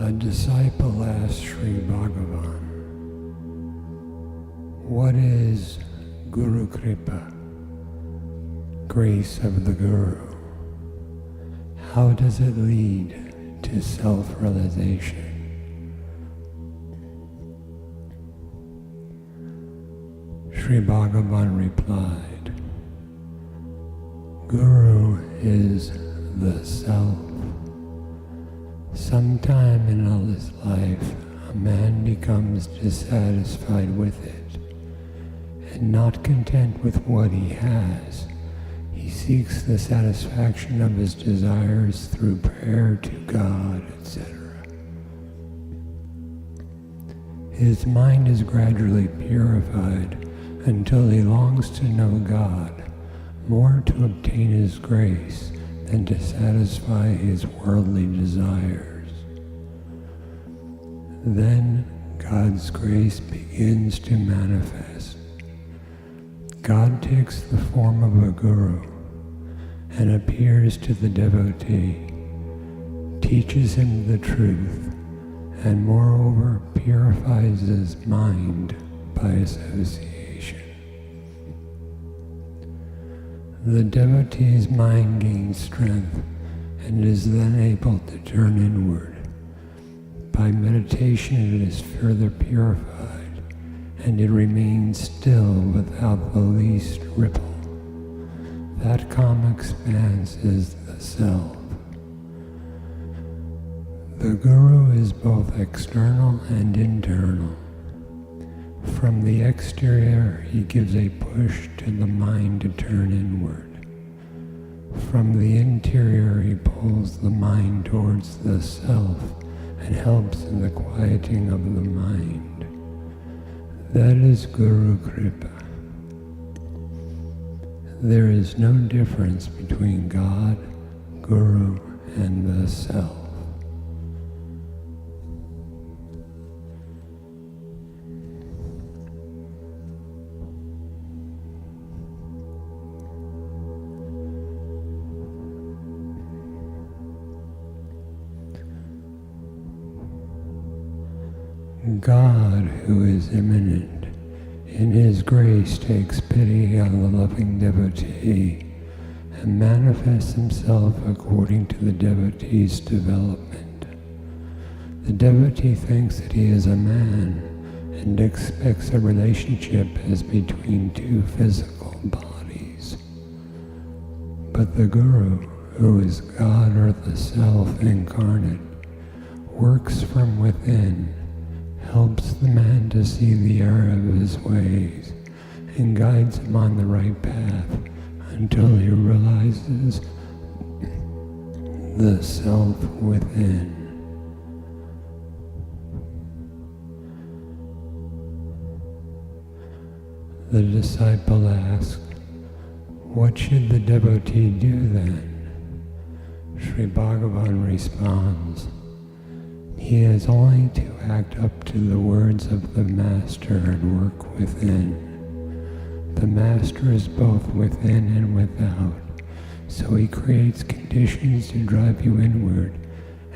A disciple asked Sri Bhagavan, "What is Guru Kripa, grace of the Guru? How does it lead to self-realization?" Sri Bhagavan replied, "Guru is the self. Sometime in all his life, a man becomes dissatisfied with it, and not content with what he has, he seeks the satisfaction of his desires through prayer to God, etc. His mind is gradually purified until he longs to know God, more to obtain his grace than to satisfy his worldly desires. Then God's grace begins to manifest. God takes the form of a guru and appears to the devotee, teaches him the truth, and moreover purifies his mind by association. The devotee's mind gains strength and is then able to turn inward. By meditation it is further purified, and it remains still without the least ripple. That calm expanse is the self. The Guru is both external and internal. From the exterior, he gives a push to the mind to turn inward. From the interior, he pulls the mind towards the self and helps in the quieting of the mind. That is Guru Kripa. There is no difference between God, Guru, and the self. God, who is immanent, in his grace takes pity on the loving devotee and manifests himself according to the devotee's development. The devotee thinks that he is a man and expects a relationship as between two physical bodies. But the Guru, who is God or the Self incarnate, works from within, helps the man to see the error of his ways, and guides him on the right path until he realizes the self within. The disciple asked, "What should the devotee do then?" Sri Bhagavan responds, "He has only to act up to the words of the Master and work within. The Master is both within and without, so he creates conditions to drive you inward,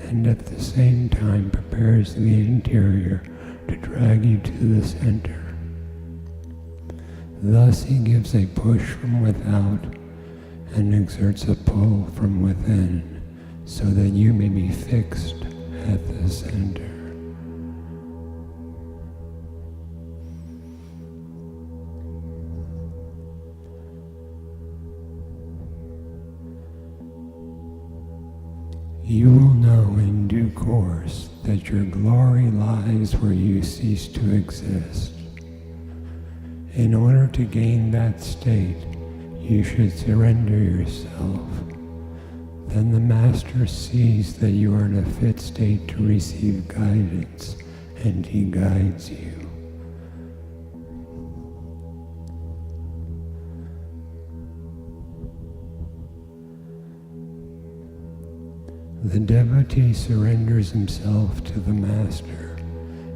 and at the same time prepares the interior to drag you to the center. Thus he gives a push from without and exerts a pull from within, so that you may be fixed at the center." You will know in due course that your glory lies where you cease to exist. In order to gain that state, you should surrender yourself. Then the Master sees that you are in a fit state to receive guidance, and he guides you. The devotee surrenders himself to the Master,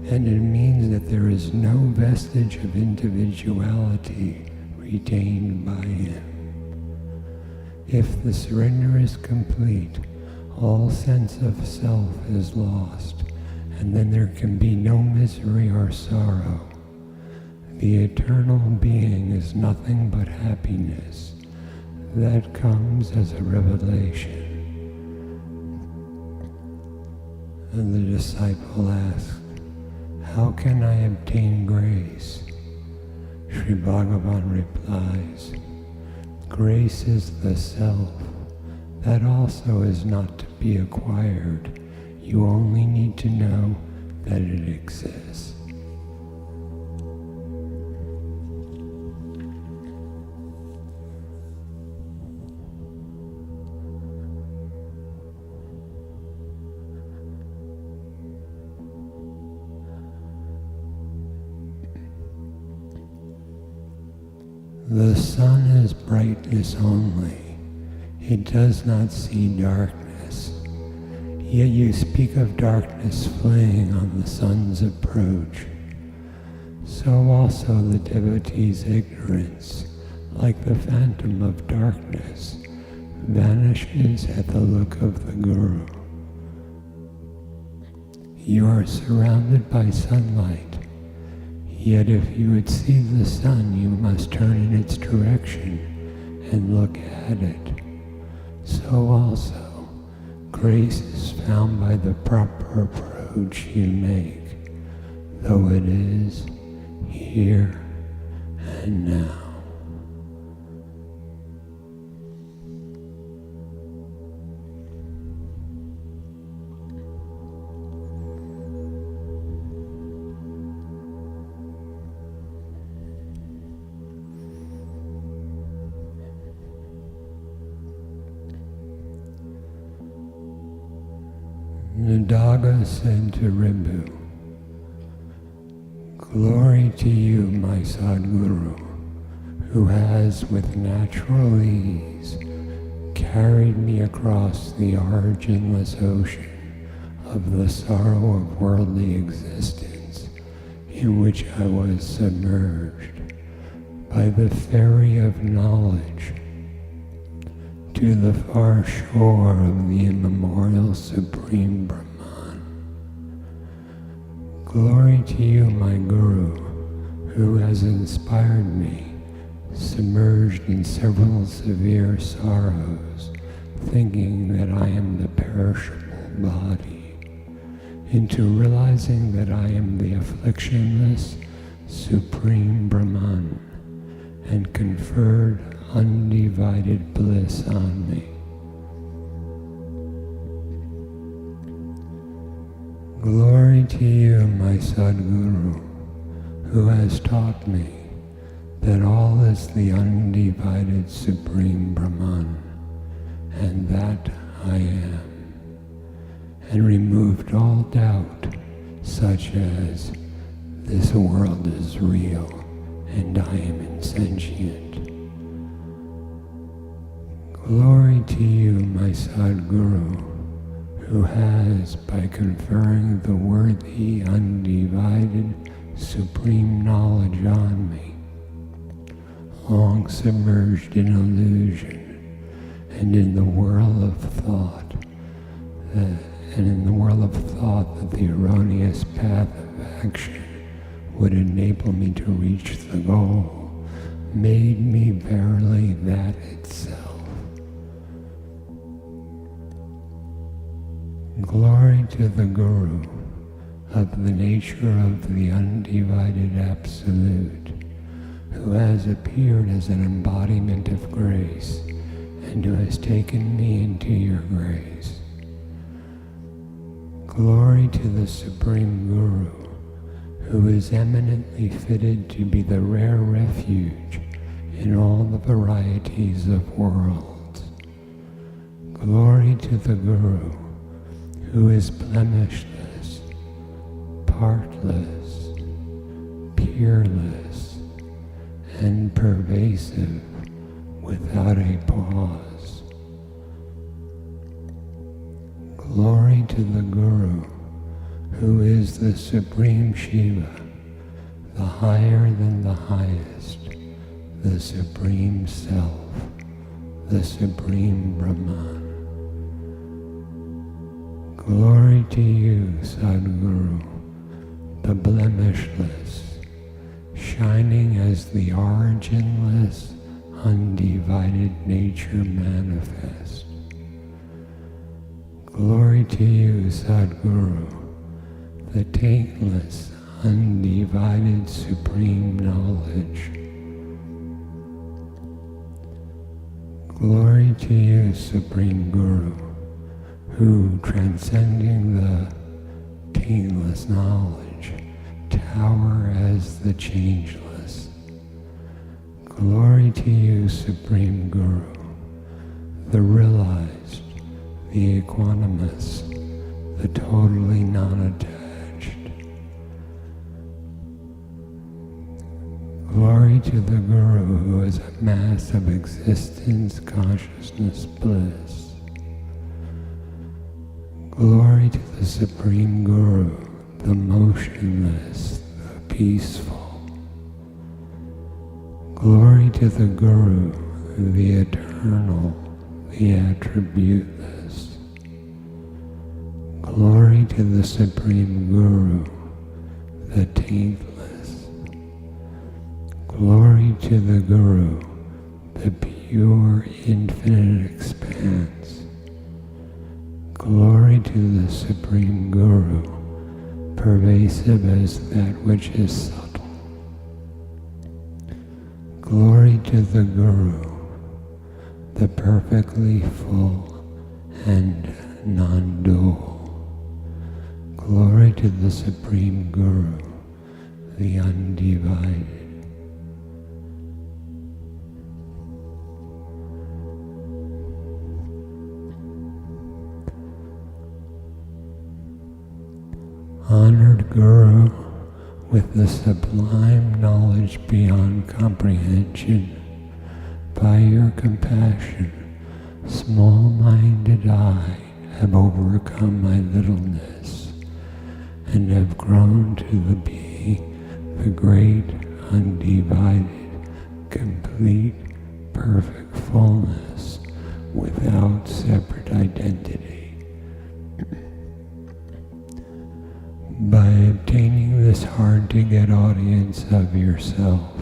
and it means that there is no vestige of individuality retained by him. If the surrender is complete, all sense of self is lost, and then there can be no misery or sorrow. The eternal being is nothing but happiness. That comes as a revelation. And the disciple asked, "How can I obtain grace?" Sri Bhagavan replies, "Grace is the self. That also is not to be acquired. You only need to know that it exists." The sun is brightness only. It does not see darkness. Yet you speak of darkness fleeing on the sun's approach. So also the devotee's ignorance, like the phantom of darkness, vanishes at the look of the Guru. You are surrounded by sunlight. Yet if you would see the sun, you must turn in its direction and look at it. So also, grace is found by the proper approach you make, though it is here and now. Nidagha said to Ribhu, "Glory to you, my Sadguru, who has with natural ease carried me across the originless ocean of the sorrow of worldly existence in which I was submerged by the ferry of knowledge to the far shore of the immemorial Supreme Brahman. Glory to you, my Guru, who has inspired me, submerged in several severe sorrows, thinking that I am the perishable body, into realizing that I am the afflictionless Supreme Brahman, and conferred undivided bliss on me. Glory to you, my Sadguru, who has taught me that all is the undivided Supreme Brahman, and that I am, and removed all doubt, such as this world is real and I am insentient. Glory to you, my Sadguru, who has, by conferring the worthy, undivided, supreme knowledge on me, long submerged in illusion, and in the whirl of thought, that the erroneous path of action would enable me to reach the goal, made me verily that itself. Glory to the Guru, of the nature of the undivided Absolute, who has appeared as an embodiment of grace, and who has taken me into your grace. Glory to the Supreme Guru, who is eminently fitted to be the rare refuge in all the varieties of worlds. Glory to the Guru, who is blemishless, partless, peerless, and pervasive without a pause. Glory to the Guru, who is the Supreme Shiva, the higher than the highest, the Supreme Self, the Supreme Brahman. Glory to you, Sadguru, the blemishless, shining as the originless, undivided nature manifest. Glory to you, Sadguru, the taintless, undivided supreme knowledge. Glory to you, Supreme Guru, who, transcending the taintless knowledge, tower as the changeless. Glory to you, Supreme Guru, the realized, the equanimous, the totally non-attached. Glory to the Guru who is a mass of existence, consciousness, bliss. Glory to the Supreme Guru, the motionless, the peaceful. Glory to the Guru, the eternal, the attributeless. Glory to the Supreme Guru, the taintless. Glory to the Guru, the pure infinite expanse. Glory to the Supreme Guru, pervasive as that which is subtle. Glory to the Guru, the perfectly full and non-dual. Glory to the Supreme Guru, the undivided. Honored Guru, with the sublime knowledge beyond comprehension, by your compassion, small-minded I have overcome my littleness and have grown to the being, the great, undivided, complete, perfect fullness without separate identity. By obtaining this hard-to-get audience of yourself,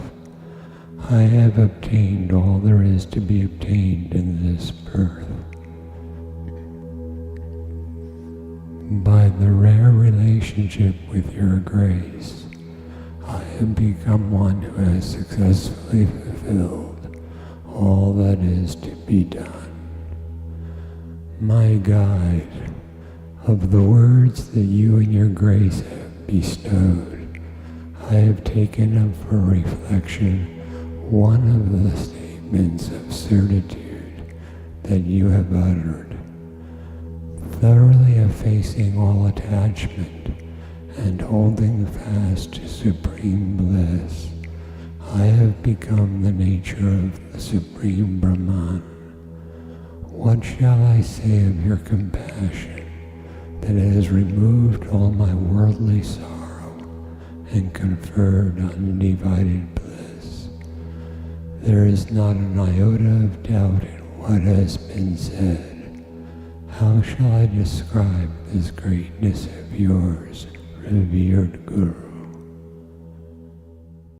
I have obtained all there is to be obtained in this birth. By the rare relationship with your grace, I have become one who has successfully fulfilled all that is to be done. My guide, of the words that you and your grace have bestowed, I have taken up for reflection one of the statements of certitude that you have uttered. Thoroughly effacing all attachment and holding fast to supreme bliss, I have become the nature of the Supreme Brahman. What shall I say of your compassion that has removed all my worldly sorrow and conferred undivided bliss? There is not an iota of doubt in what has been said. How shall I describe this greatness of yours, revered Guru?